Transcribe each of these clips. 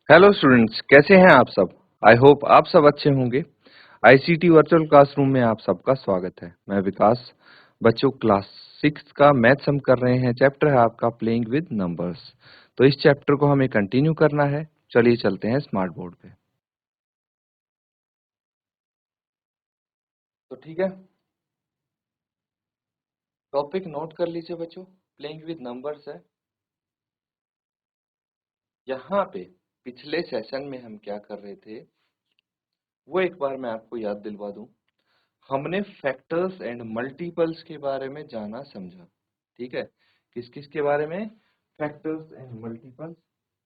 Hello students, कैसे हैं आप सब। आई होप आप सब अच्छे होंगे। आईसीटी वर्चुअल क्लासरूम में आप सबका स्वागत है। मैं विकास। बच्चों, क्लास 6 का मैथ्स हम कर रहे हैं। चैप्टर है आपका प्लेइंग विद नंबर्स। तो इस चैप्टर को हमें कंटिन्यू करना है। चलिए चलते हैं स्मार्ट बोर्ड पे। तो ठीक है, टॉपिक नोट कर लीजिए बच्चों। प्लेइंग विद नंबर्स है। यहाँ पे पिछले सेशन में हम क्या कर रहे थे वो एक बार मैं आपको याद दिलवा दूं। हमने फैक्टर्स एंड मल्टीपल्स के बारे में जाना समझा। ठीक है, किस किस के बारे में? Factors and multiples.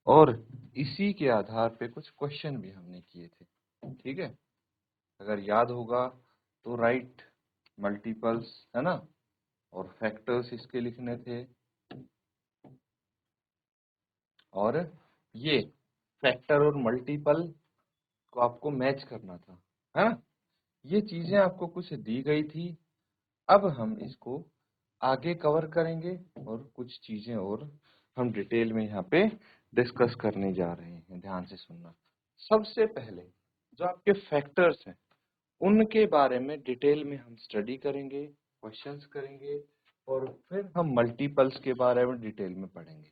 और इसी के आधार पे कुछ क्वेश्चन भी हमने किए थे। ठीक है, अगर याद होगा तो राइट मल्टीपल्स है ना, और फैक्टर्स इसके लिखने थे। और ये फैक्टर और मल्टीपल को आपको मैच करना था, है ना। ये चीजें आपको कुछ दी गई थी। अब हम इसको आगे कवर करेंगे और कुछ चीजें और हम डिटेल में यहाँ पे डिस्कस करने जा रहे हैं। ध्यान से सुनना। सबसे पहले जो आपके फैक्टर्स हैं उनके बारे में डिटेल में हम स्टडी करेंगे, क्वेश्चंस करेंगे, और फिर हम मल्टीपल्स के बारे में डिटेल में पढ़ेंगे।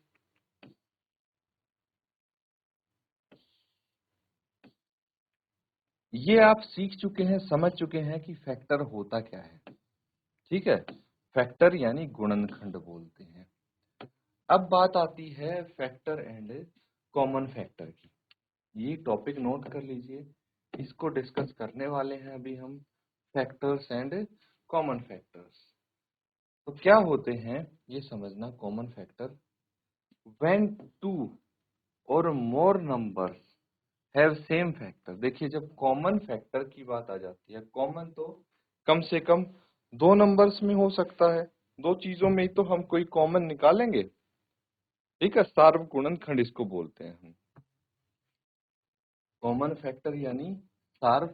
ये आप सीख चुके हैं, समझ चुके हैं कि फैक्टर होता क्या है। ठीक है, फैक्टर यानी गुणनखंड बोलते हैं। अब बात आती है फैक्टर एंड कॉमन फैक्टर की। ये टॉपिक नोट कर लीजिए, इसको डिस्कस करने वाले हैं अभी हम। फैक्टर्स एंड कॉमन फैक्टर्स तो क्या होते हैं ये समझना। कॉमन फैक्टर, व्हेन टू और मोर नंबर्स हैव सेम फैक्टर। देखिए, जब कॉमन फैक्टर की बात आ जाती है, कॉमन तो कम से कम दो नंबर्स में हो सकता है। दो चीजों में ही तो हम कोई कॉमन निकालेंगे। ठीक है, सार्व गुणनखंड इसको बोलते हैं हम। कॉमन फैक्टर यानी सार्व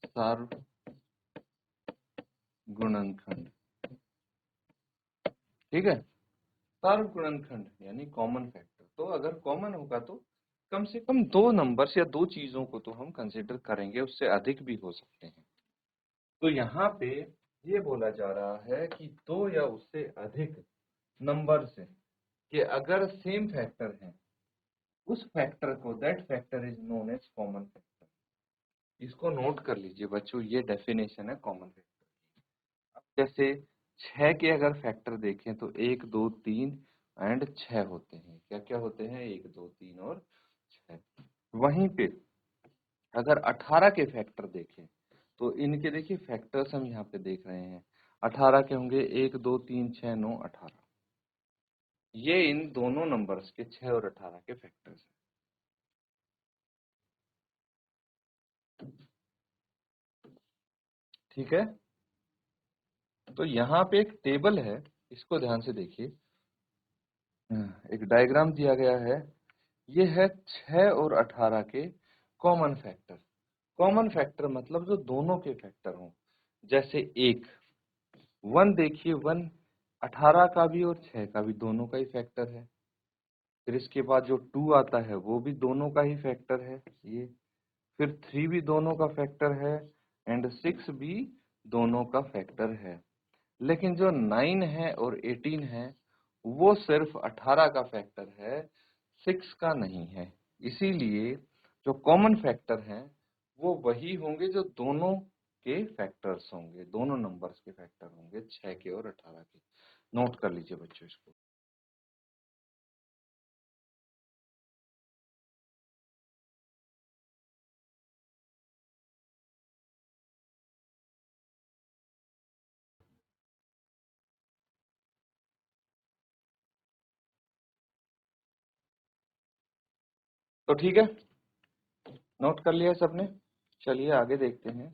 सार्व गुणनखंड। ठीक है, सार्व गुणनखंड यानी कॉमन फैक्टर। तो अगर कॉमन होगा तो कम से कम दो नंबर्स या दो चीजों को तो हम कंसिडर करेंगे, उससे अधिक भी हो सकते हैं। तो यहाँ पे ये बोला जा रहा है कि दो या उससे अधिक नंबर्स हैं कि अगर सेम फैक्टर है, उस फैक्टर को, that factor is known as common factor. इसको नोट कर लीजिए बच्चों, ये डेफिनेशन है कॉमन फैक्टर। अब जैसे 6 के अगर फैक्टर देखें तो 1 2 3 एंड 6 होते हैं। क्या क्या होते हैं? 1 2 3 और 6। वहीं पे अगर 18 के फैक्टर देखें तो इनके देखिए फैक्टर्स हम यहाँ पे देख रहे हैं। 18 के होंगे 1 2 3 6 9 18। ये इन दोनों नंबर्स के 6 और 18 के फैक्टर्स हैं। ठीक है, तो यहाँ पे एक टेबल है, इसको ध्यान से देखिए। एक डायग्राम दिया गया है। ये है 6 और 18 के कॉमन फैक्टर। कॉमन फैक्टर मतलब जो दोनों के फैक्टर हों। जैसे एक 1 देखिए, 1 18 का भी और 6 का भी, दोनों का ही फैक्टर है। फिर इसके बाद जो 2 आता है वो भी दोनों का ही फैक्टर है ये। फिर 3 भी दोनों का फैक्टर है एंड 6 भी दोनों का फैक्टर है। लेकिन जो 9 है और 18 है वो सिर्फ 18 का फैक्टर है, 6 का नहीं है। इसीलिए जो कॉमन फैक्टर हैं वो वही होंगे जो दोनों के फैक्टर्स होंगे, दोनों नंबर्स के फैक्टर होंगे, 6 के और 18 के। नोट कर लीजिए बच्चों इसको। तो ठीक है, नोट कर लिया सबने। चलिए आगे देखते हैं।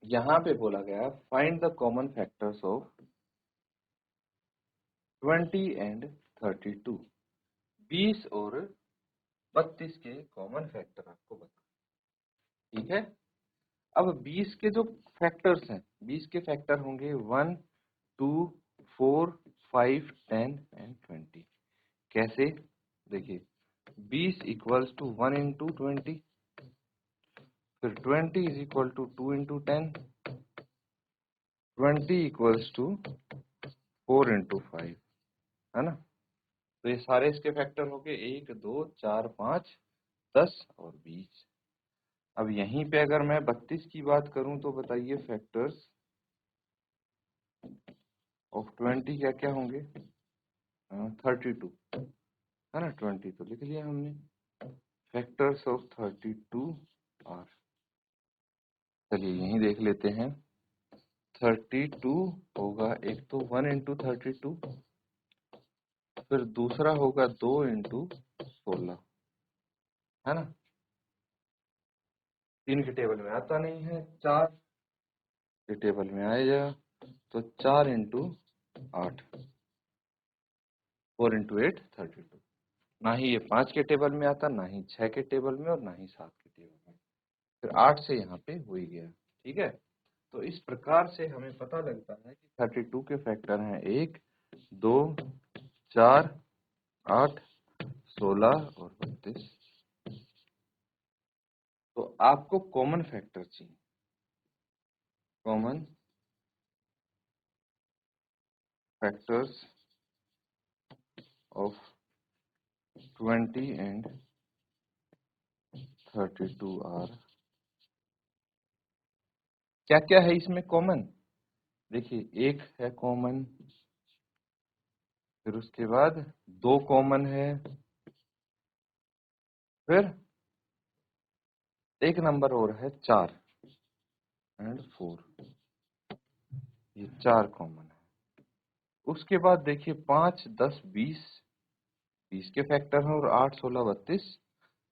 यहाँ पे बोला गया find the common factors of 20 and 32। 20 और 32 के कॉमन फैक्टर आपको बता। ठीक है, अब 20 के जो फैक्टर्स हैं, 20 के फैक्टर होंगे 1, 2, 4, 5, 10 एंड 20। कैसे? देखिए 20 इक्वल्स टू 1 इंटू 20, फिर 20 is equal to 2 into 10, 20 equals to 4 into 5, है ना। तो ये सारे इसके फैक्टर हो गए 1, 2, 4, 5, 10 और 20। अब यहीं पे अगर मैं 32 की बात करूं तो बताइए फैक्टर्स ऑफ 20 क्या क्या होंगे? 32, है ना। 20 तो लिख लिया हमने। फैक्टर्स ऑफ 32 आर, चलिए यहीं देख लेते हैं। 32 होगा, एक तो 1 इंटू 32, फिर दूसरा होगा 2 इंटू 16, है ना। 3 के टेबल में आता नहीं है, 4 के टेबल में आएगा, तो 4 इंटू 8, 4 इंटू 8 32। ना ही ये 5 के टेबल में आता, ना ही 6 के टेबल में, और ना ही 7 के टेबल में। फिर 8 से यहाँ पे हो ही गया, ठीक है। तो इस प्रकार से हमें पता लगता है कि 32 के फैक्टर हैं 1, 2, 4, 8, 16 और 32। तो आपको कॉमन फैक्टर चाहिए, common factors of 20 and 32 are. क्या क्या है इसमें कॉमन? देखिए एक है कॉमन, फिर उसके बाद 2 कॉमन है, फिर एक नंबर और है 4 एंड 4, ये 4 कॉमन है। उसके बाद देखिए 5, 10, 20, 20 के फैक्टर हैं, और 8, 16, 32,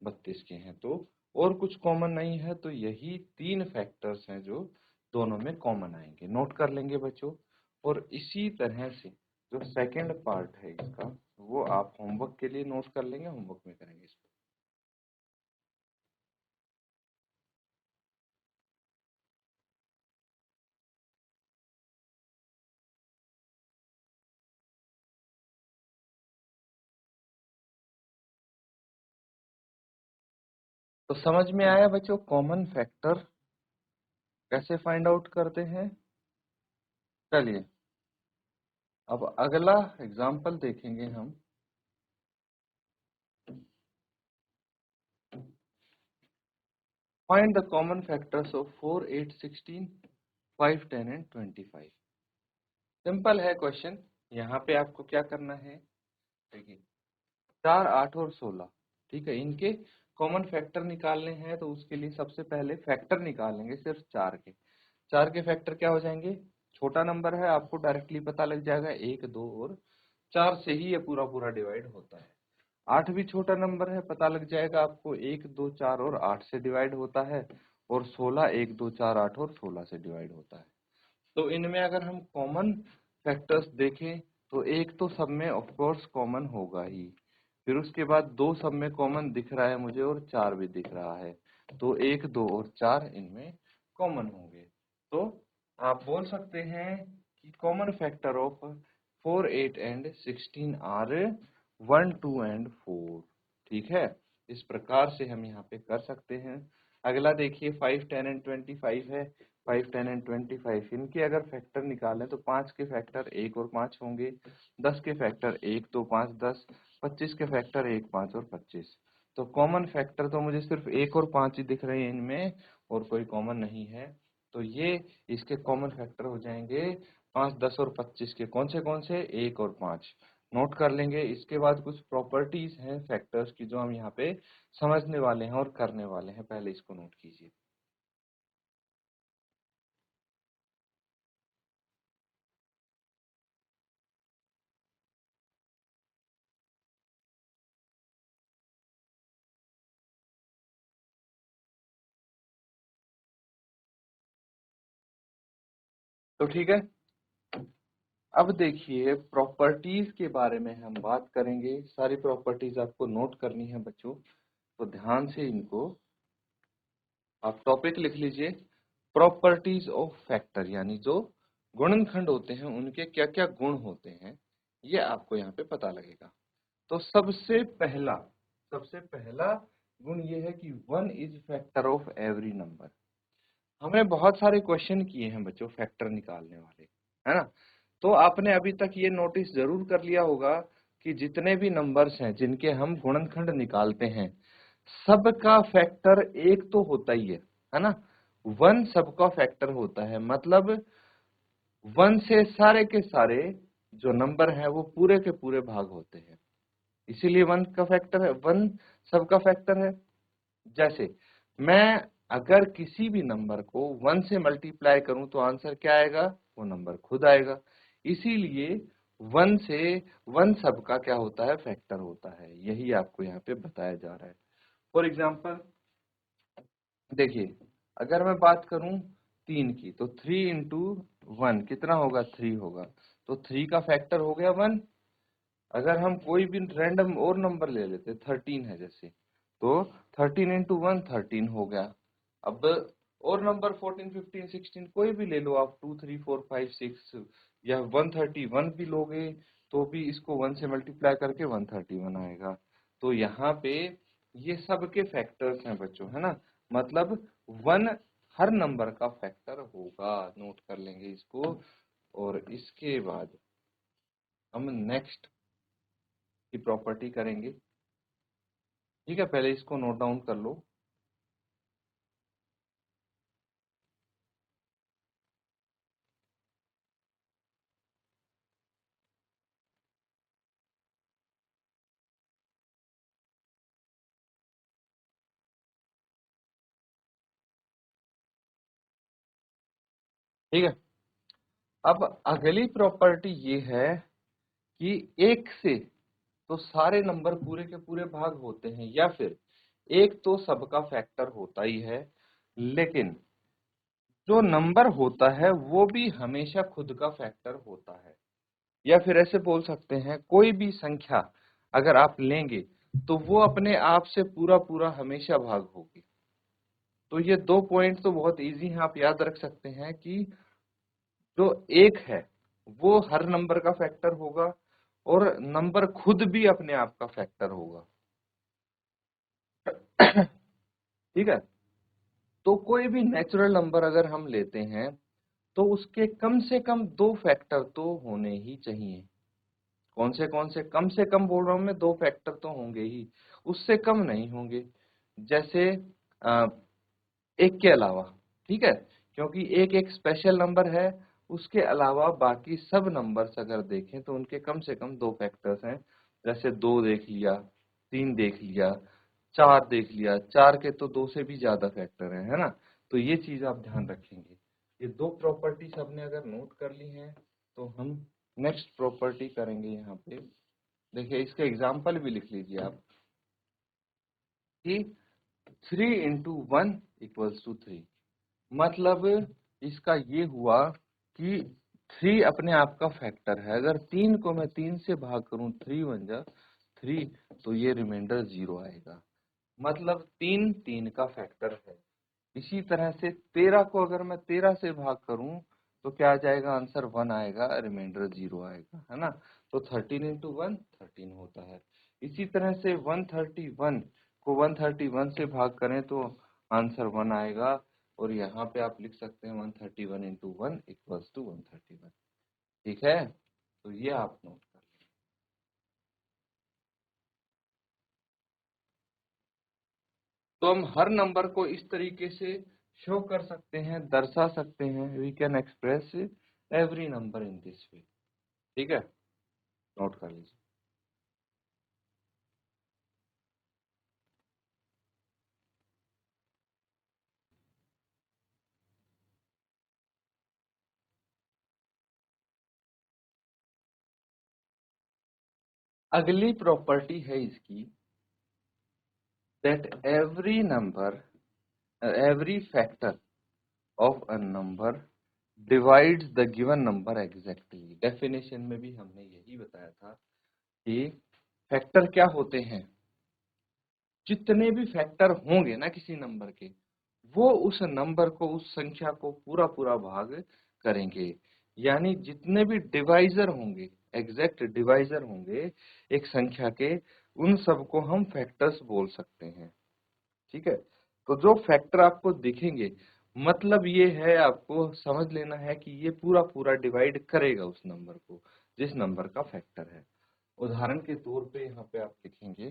32 के हैं। तो और कुछ कॉमन नहीं है, तो यही 3 फैक्टर्स हैं जो दोनों में कॉमन आएंगे। नोट कर लेंगे बच्चों। और इसी तरह से जो सेकंड पार्ट है इसका, वो आप होमवर्क के लिए नोट कर लेंगे, होमवर्क में करेंगे इसको। तो समझ में आया बच्चों कॉमन फैक्टर कैसे फाइंड आउट करते हैं? चलिए अब अगला एग्जाम्पल देखेंगे हम। Find the common factors of 4, 8, 16, 5, 10 and 25। Simple है क्वेश्चन। यहाँ पे आपको क्या करना है, देखिए 4, 8 और 16, ठीक है, इनके कॉमन फैक्टर निकालने हैं। तो उसके लिए सबसे पहले फैक्टर निकालेंगे सिर्फ 4 के। 4 के फैक्टर क्या हो जाएंगे? छोटा नंबर है, आपको डायरेक्टली पता लग जाएगा 1, 2 और 4 से ही ये पूरा पूरा डिवाइड होता है। 8 भी छोटा नंबर है, पता लग जाएगा आपको 1, 2, 4 और 8 से डिवाइड होता है। और 16 1, 2, 4, 8 और 16 से डिवाइड होता है। तो इनमें अगर हम कॉमन फैक्टर्स देखें तो एक तो सब में ऑफ कोर्स कॉमन होगा ही, फिर उसके बाद 2 सब में कॉमन दिख रहा है मुझे, और 4 भी दिख रहा है। तो 1, 2 और 4 इनमें कॉमन होंगे। तो आप बोल सकते हैं कि common factor of 4, 8 and 16 are 1, 2 and 4। ठीक है, इस प्रकार से हम यहाँ पे कर सकते हैं। अगला देखिए 5, 10 एंड 25 है। 5, 10 एंड 25, इनके अगर फैक्टर निकालें तो 5 के फैक्टर 1 और 5 होंगे, 10 के फैक्टर 1, 2, 5, 10, 25 के फैक्टर 1, 5 और 25। तो कॉमन फैक्टर तो मुझे सिर्फ 1 और 5 ही दिख रहे हैं इनमें, और कोई कॉमन नहीं है। तो ये इसके कॉमन फैक्टर हो जाएंगे 5, 10 और 25 के। कौन से? 1 और 5। नोट कर लेंगे। इसके बाद कुछ प्रॉपर्टीज हैं फैक्टर्स की जो हम यहाँ पे समझने वाले हैं और करने वाले हैं, पहले इसको नोट कीजिए। तो ठीक है, अब देखिए प्रॉपर्टीज के बारे में हम बात करेंगे। सारी प्रॉपर्टीज आपको नोट करनी है बच्चों, तो ध्यान से इनको आप टॉपिक लिख लीजिए। प्रॉपर्टीज ऑफ फैक्टर, यानी जो गुणनखंड होते हैं उनके क्या क्या गुण होते हैं, ये आपको यहाँ पे पता लगेगा। तो सबसे पहला गुण ये है कि 1 is factor of every number. हमने बहुत सारे क्वेश्चन किए हैं बच्चों फैक्टर निकालने वाले, है ना। तो आपने अभी तक ये नोटिस जरूर कर लिया होगा कि जितने भी नंबर्स हैं जिनके हम गुणनखंड निकालते हैं, सबका फैक्टर एक तो होता ही है ना। 1 सबका फैक्टर होता है, मतलब 1 से सारे के सारे जो नंबर हैं वो पूरे के पूरे भाग होते हैं, इसीलिए 1 का फैक्टर है, 1 सबका फैक्टर है। जैसे मैं अगर किसी भी नंबर को 1 से मल्टीप्लाई करूं तो आंसर क्या आएगा, वो नंबर खुद आएगा। इसीलिए 1 से 1 सबका क्या होता है, फैक्टर होता है। यही आपको यहाँ पे बताया जा रहा है। फॉर एग्जाम्पल देखिए, अगर मैं बात करूं 3 की, तो 3 इंटू 1 कितना होगा, 3 होगा। तो 3 का फैक्टर हो गया 1। अगर हम कोई भी रैंडम और नंबर ले लेते, 13 है जैसे, तो 13 इंटू 1 13 हो गया। अब और नंबर 14, 15, 16 कोई भी ले लो आप, 2, 3, 4, 5, 6 या 131 भी लोगे तो भी इसको 1 से मल्टीप्लाई करके 131 आएगा। तो यहाँ पे ये सब के फैक्टर्स हैं बच्चों, है ना। मतलब 1 हर नंबर का फैक्टर होगा, नोट कर लेंगे इसको। और इसके बाद हम नेक्स्ट की प्रॉपर्टी करेंगे, ठीक है। पहले इसको नोट डाउन कर लो। ठीक है, अब अगली प्रॉपर्टी ये है कि एक से तो सारे नंबर पूरे के पूरे भाग होते हैं, या फिर एक तो सबका फैक्टर होता ही है, लेकिन जो नंबर होता है वो भी हमेशा खुद का फैक्टर होता है। या फिर ऐसे बोल सकते हैं, कोई भी संख्या अगर आप लेंगे तो वो अपने आप से पूरा पूरा हमेशा भाग होगी। तो ये 2 पॉइंट तो बहुत इजी हैं, आप याद रख सकते हैं कि जो एक है वो हर नंबर का फैक्टर होगा, और नंबर खुद भी अपने आप का फैक्टर होगा। ठीक है, तो कोई भी नेचुरल नंबर अगर हम लेते हैं तो उसके कम से कम 2 फैक्टर तो होने ही चाहिए। कौन से कम से कम बोल रहा हूं मैं, 2 फैक्टर तो होंगे ही, उससे कम नहीं होंगे। जैसे एक के अलावा, ठीक है, क्योंकि एक एक स्पेशल नंबर है, उसके अलावा बाकी सब नंबर्स अगर देखें तो उनके कम से कम 2 फैक्टर्स हैं। जैसे 2 देख लिया, 3 देख लिया, 4 देख लिया, 4 के तो 2 से भी ज्यादा फैक्टर है ना। तो ये चीज आप ध्यान रखेंगे। ये 2 प्रॉपर्टी सबने अगर नोट कर ली हैं तो हम नेक्स्ट प्रॉपर्टी करेंगे यहाँ पे। देखिए, इसके एग्जाम्पल भी लिख लीजिए आप कि 3 इंटू 1 इक्वल्स टू 3। मतलब इसका ये हुआ कि 3 अपने आप का फैक्टर है। अगर 3 को मैं 3 से भाग करूं, 3 1 जा 3, तो ये रिमाइंडर 0 आएगा। मतलब 3 3 का फैक्टर है। इसी तरह से 13 को अगर मैं 13 से भाग करूं तो क्या आ जाएगा, आंसर 1 आएगा, रिमाइंडर 0 आएगा, है ना। तो 13 इंटू 1 13 होता है। इसी तरह से 131 को 131 से भाग करें तो आंसर 1 आएगा। और यहाँ पे आप लिख सकते हैं 131 इंटू 1 इक्वल्स टू 131। ठीक है, तो ये आप नोट कर लें। तो हम हर नंबर को इस तरीके से शो कर सकते हैं, दर्शा सकते हैं। We can express every number in this way. ठीक है, नोट कर लीजिए। अगली प्रॉपर्टी है इसकी, that every factor of a number divides the given number exactly। Definition में भी हमने यही बताया था कि फैक्टर क्या होते हैं, जितने भी फैक्टर होंगे ना किसी नंबर के, वो उस नंबर को, उस संख्या को पूरा पूरा भाग करेंगे। यानी जितने भी डिवाइजर होंगे, एग्जैक्ट डिवाइजर होंगे एक संख्या के, उन सबको हम फैक्टर्स बोल सकते हैं। ठीक है, तो जो फैक्टर आपको दिखेंगे, मतलब ये है, आपको समझ लेना है कि ये पूरा पूरा डिवाइड करेगा उस नंबर को जिस नंबर का फैक्टर है। उदाहरण के तौर पे यहाँ पे आप लिखेंगे,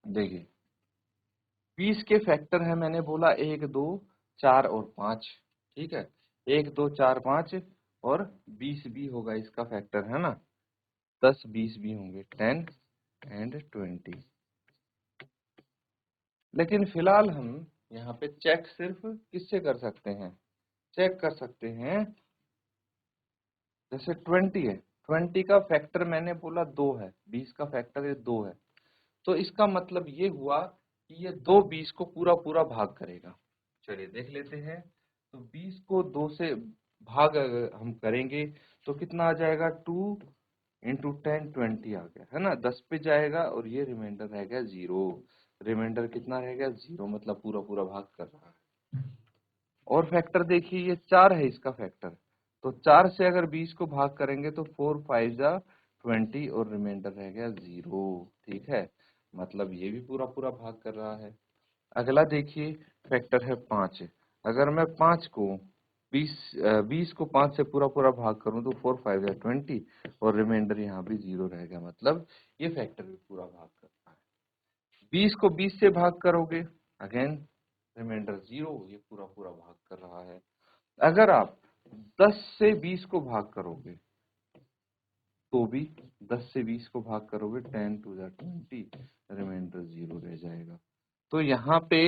देखिए 20 के फैक्टर है, मैंने बोला 1 2 4 और 5। ठीक है, 1 2 4 5 और 20 भी होगा इसका फैक्टर, है ना, 10 20 भी होंगे, 10 एंड 20। लेकिन फिलहाल हम यहाँ पे चेक सिर्फ किससे कर सकते हैं, चेक कर सकते हैं, जैसे 20 है, 20 का फैक्टर मैंने बोला 2 है, 20 का फैक्टर ये 2 है, तो इसका मतलब ये हुआ कि ये 2 20 को पूरा पूरा भाग करेगा। चलिए देख लेते हैं, तो 20 को 2 से भाग अगर हम करेंगे तो कितना आ जाएगा, 2 इंटू 10 20 आ गया, है ना, 10 पे जाएगा और ये रिमाइंडर रह गया 0। रिमाइंडर कितना रह गया, 0, मतलब पूरा पूरा भाग कर रहा है। और फैक्टर देखिए, ये 4 है इसका फैक्टर, तो 4 से अगर 20 को भाग करेंगे तो 4 5 जा 20 और रिमाइंडर रह गया 0। ठीक है, मतलब ये भी पूरा पूरा भाग कर रहा है। अगला देखिए, फैक्टर है 5। अगर मैं 5 को 20 को 5 से पूरा पूरा भाग करूं तो 4 5 जा 20 और रिमाइंडर यहाँ भी 0 रह गया, मतलब ये फैक्टर भी पूरा भाग कर रहा है। 20 को 20 से भाग करोगे, अगेन रिमाइंडर 0, ये पूरा पूरा भाग कर रहा है। अगर आप 10 से 20 को भाग करोगे तो भी 10 से 20 को भाग करोगे, 10 2 जा 20, रिमाइंडर 0 रह जाएगा। तो यहाँ पे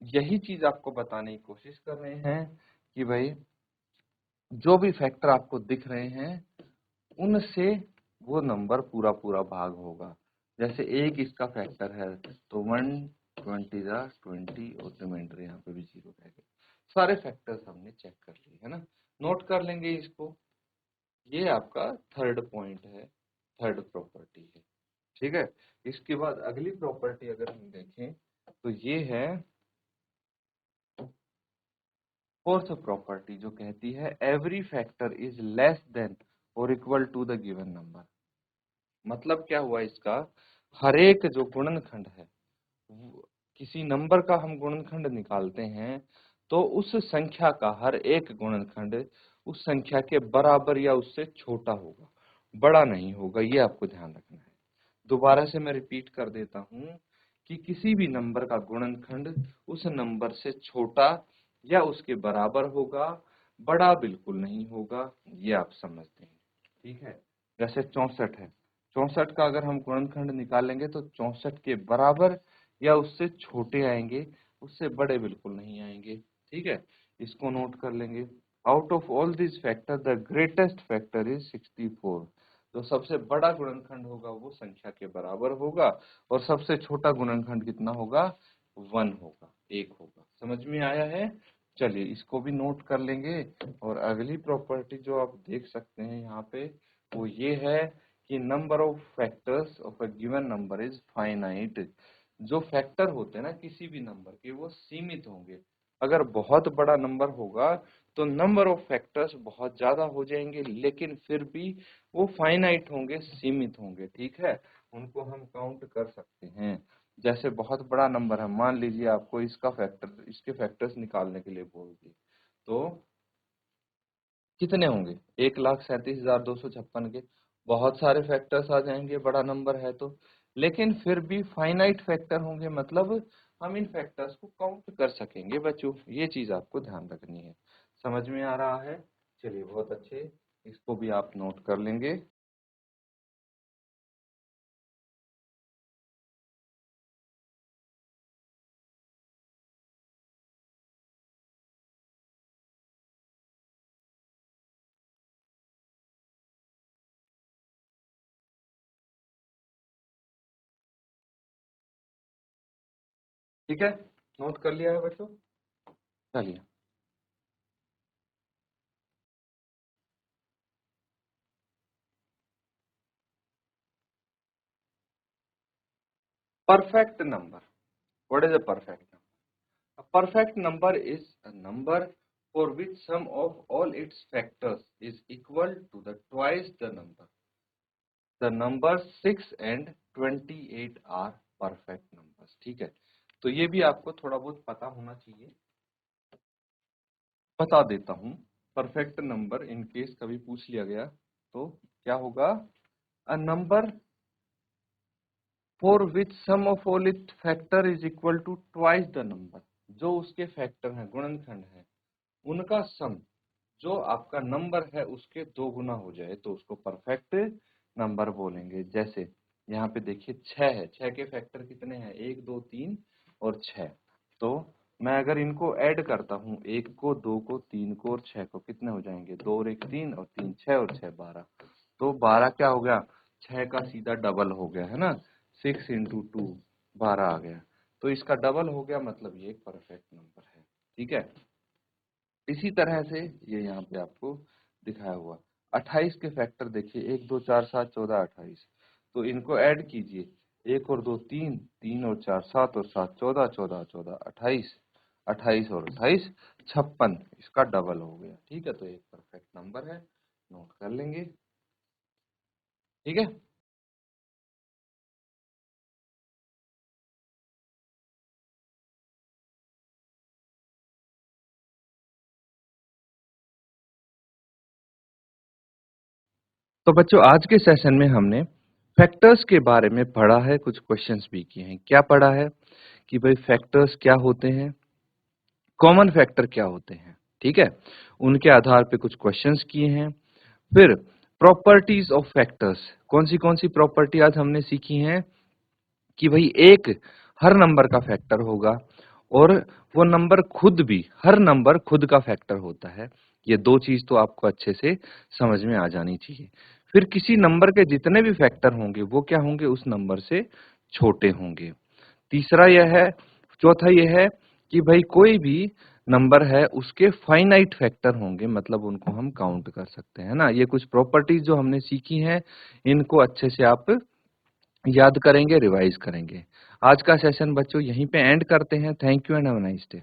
यही चीज आपको बताने की कोशिश कर रहे हैं कि भाई जो भी फैक्टर आपको दिख रहे हैं उनसे वो नंबर पूरा पूरा भाग होगा। जैसे एक इसका फैक्टर है तो 1 20 जा 20 और रिमाइंडर यहाँ पे भी 0 रह गया। सारे फैक्टर्स हमने चेक कर लिए, है ना, नोट कर लेंगे इसको। ये आपका थर्ड पॉइंट है, थर्ड प्रॉपर्टी है। ठीक है, इसके बाद अगली प्रॉपर्टी अगर हम देखें तो ये है फोर्थ प्रॉपर्टी, जो कहती है every factor is less than और equal to the given number. मतलब क्या हुआ इसका, हर एक जो गुणनखंड है, किसी नंबर का हम गुणनखंड निकालते हैं तो उस संख्या का हर एक गुणनखंड उस संख्या के बराबर या उससे छोटा होगा, बड़ा नहीं होगा, ये आपको ध्यान रखना है। दोबारा से मैं रिपीट कर देता हूँ कि किसी भी नंबर का गुणनखंड उस नंबर से छोटा या उसके बराबर होगा, बड़ा बिल्कुल नहीं होगा, ये आप समझते हैं। ठीक है, जैसे 64 है, 64 का अगर हम गुणनखंड निकालेंगे तो 64 के बराबर या उससे छोटे आएंगे, उससे बड़े बिल्कुल नहीं आएंगे। ठीक है, इसको नोट कर लेंगे। Out of all this factor the greatest factor is 64। जो सबसे बड़ा गुणनखंड होगा वो संख्या के बराबर होगा और सबसे छोटा गुणनखंड कितना होगा, 1 होगा, 1 होगा। समझ में आया है? चलिए इसको भी नोट कर लेंगे। और अगली प्रॉपर्टी जो आप देख सकते हैं यहाँ पे वो ये है कि number of factors of a given number is finite. जो फैक्टर होते हैं ना किसी भी नंबर के, वो सीमित होंगे। अगर बहुत बड़ा नंबर होगा तो नंबर ऑफ फैक्टर्स बहुत ज्यादा हो जाएंगे, लेकिन फिर भी वो फाइनाइट होंगे, सीमित होंगे। ठीक है, उनको हम काउंट कर सकते हैं। जैसे बहुत बड़ा नंबर है, मान लीजिए आपको इसका फैक्टर, इसके फैक्टर्स निकालने के लिए बोल दिए, तो कितने होंगे, 1,37,256 के बहुत सारे फैक्टर्स आ जाएंगे, बड़ा नंबर है तो। लेकिन फिर भी फाइनाइट फैक्टर होंगे, मतलब हम इन फैक्टर्स को काउंट कर सकेंगे बच्चों, ये चीज आपको ध्यान रखनी है। समझ में आ रहा है? चलिए बहुत अच्छे, इसको भी आप नोट कर लेंगे। ठीक है, नोट कर लिया है बच्चों? चलिए perfect number. What is a perfect number? A perfect number is a number for which sum of all its factors is equal to the twice the number. The numbers 6 and 28 are perfect numbers. ठीक है, तो ये भी आपको थोड़ा बहुत पता होना चाहिए। बता देता हूँ, परफेक्ट नंबर इन केस कभी पूछ लिया गया तो क्या होगा? A number for which sum of all it factor is equal to twice the number. जो उसके फैक्टर हैं, गुणनखंड है, उनका सम जो आपका नंबर है उसके 2 गुना हो जाए तो उसको परफेक्ट नंबर बोलेंगे। जैसे यहाँ पे देखिए 6 है, 6 के फैक्टर कितने हैं? 1, 2, 3 और 6। तो मैं अगर इनको ऐड करता हूँ, 1 को, 2 को, 3 को और 6 को, कितने हो जाएंगे? 2 और 1 3 और 3 6 और 6 12। तो 12 क्या हो गया? 6 का सीधा डबल हो गया है ना, 6 इंटू 2 12 आ गया। तो इसका डबल हो गया, मतलब ये एक परफेक्ट नंबर है। ठीक है, इसी तरह से ये यहाँ पे आपको दिखाया हुआ 28 के फैक्टर देखिए, 1 2 4 7 14 28। तो इनको ऐड कीजिए, 1 और 2 3, 3 और 4 7 और 7 14, 14 14 28, 28 और 28 56। इसका डबल हो गया। ठीक है, तो एक परफेक्ट नंबर है, नोट कर लेंगे। ठीक है, तो बच्चों आज के सेशन में हमने फैक्टर्स के बारे में पढ़ा है, कुछ क्वेश्चंस भी किए हैं। क्या पढ़ा है कि भाई फैक्टर्स क्या होते हैं, कॉमन फैक्टर क्या होते हैं, ठीक है, उनके आधार पे कुछ क्वेश्चंस किए हैं। फिर प्रॉपर्टीज ऑफ फैक्टर्स, कौन सी प्रॉपर्टी आज हमने सीखी हैं कि भाई एक हर नंबर का फैक्टर होगा और वो नंबर खुद भी, हर नंबर खुद का फैक्टर होता है। ये 2 चीज तो आपको अच्छे से समझ में आ जानी चाहिए। फिर किसी नंबर के जितने भी फैक्टर होंगे वो क्या होंगे? उस नंबर से छोटे होंगे। तीसरा यह है, चौथा यह है कि भाई कोई भी नंबर है उसके फाइनाइट फैक्टर होंगे, मतलब उनको हम काउंट कर सकते हैं ना। ये कुछ प्रॉपर्टीज जो हमने सीखी हैं, इनको अच्छे से आप याद करेंगे, रिवाइज करेंगे। आज का सेशन बच्चों यहीं पे एंड करते हैं। Thank you and have a nice day.